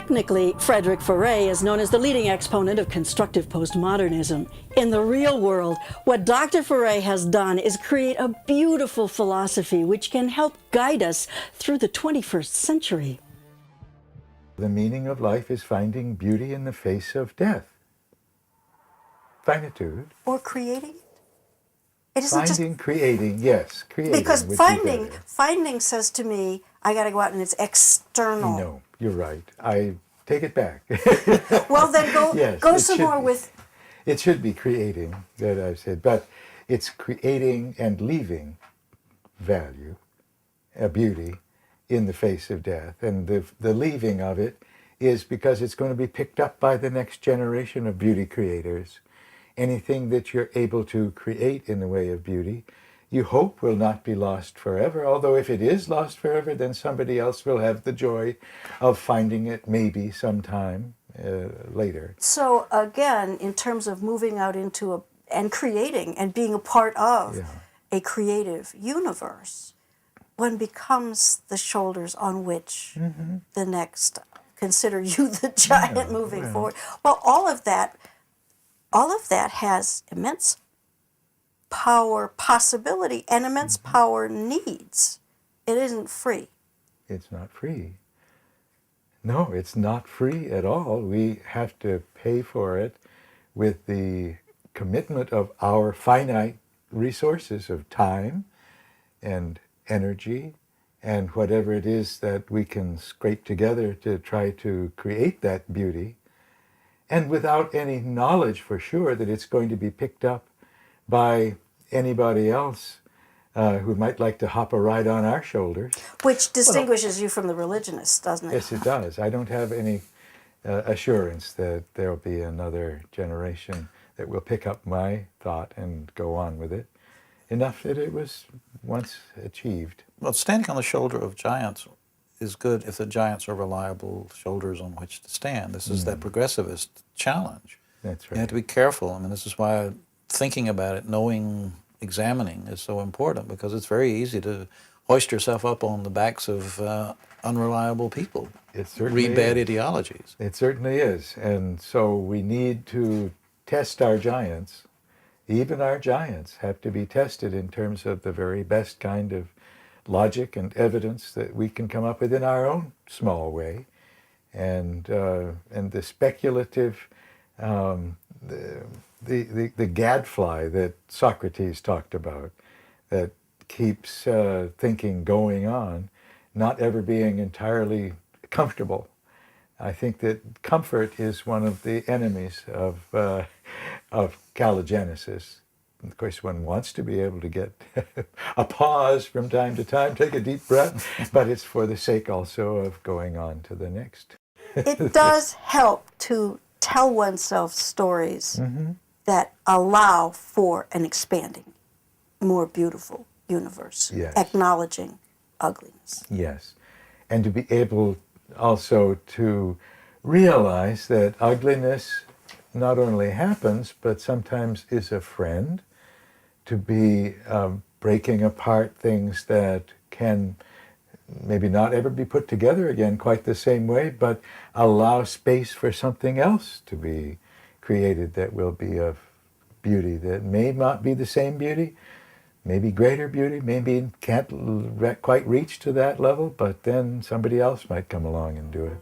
Technically, Frederick Ferré is known as the leading exponent of constructive postmodernism. In the real world, what Dr. Ferré has done is create a beautiful philosophy which can help guide us through the 21st century. The meaning of life is finding beauty in the face of death. Finitude. Or creating it. It isn't Finding, creating, yes, creating. Because finding says to me, I got to go out and it's external. No, you're right. I take it back. Well, then go some more with... It should be creating, that I've said, but it's creating and leaving value, beauty, in the face of death. And the leaving of it is because it's going to be picked up by the next generation of beauty creators. Anything that you're able to create in the way of beauty, you hope will not be lost forever. Although if it is lost forever, then somebody else will have the joy of finding it maybe sometime later. So again, in terms of moving out into and creating and being a part of a creative universe, one becomes the shoulders on which the next, consider you the giant moving forward. Well, all of that has immense power, possibility, and immense power needs. It isn't free. It's not free. No, it's not free at all. We have to pay for it with the commitment of our finite resources of time and energy and whatever it is that we can scrape together to try to create that beauty. And without any knowledge for sure that it's going to be picked up by anybody else who might like to hop a ride on our shoulders. Which distinguishes you from the religionists, doesn't it? Yes, it does. I don't have any assurance that there will be another generation that will pick up my thought and go on with it, enough that it was once achieved. Well, standing on the shoulder of giants is good if the giants are reliable shoulders on which to stand. This is that progressivist challenge. That's right. You have to be careful. I mean, this is why thinking about it, knowing, examining is so important, because it's very easy to hoist yourself up on the backs of unreliable people. It certainly read bad is. ideologies. It certainly is. And so we need to test our giants. Even our giants have to be tested in terms of the very best kind of logic and evidence that we can come up with in our own small way. And the speculative, the gadfly that Socrates talked about, that keeps thinking going on, not ever being entirely comfortable. I think that comfort is one of the enemies of kalogenesis. Of course, one wants to be able to get a pause from time to time, take a deep breath, but it's for the sake also of going on to the next. It does help to tell oneself stories that allow for an expanding, more beautiful universe, acknowledging ugliness. Yes, and to be able also to realize that ugliness not only happens, but sometimes is a friend, to be breaking apart things that can maybe not ever be put together again quite the same way, but allow space for something else to be created that will be of beauty, that may not be the same beauty, maybe greater beauty, maybe can't quite reach to that level, but then somebody else might come along and do it.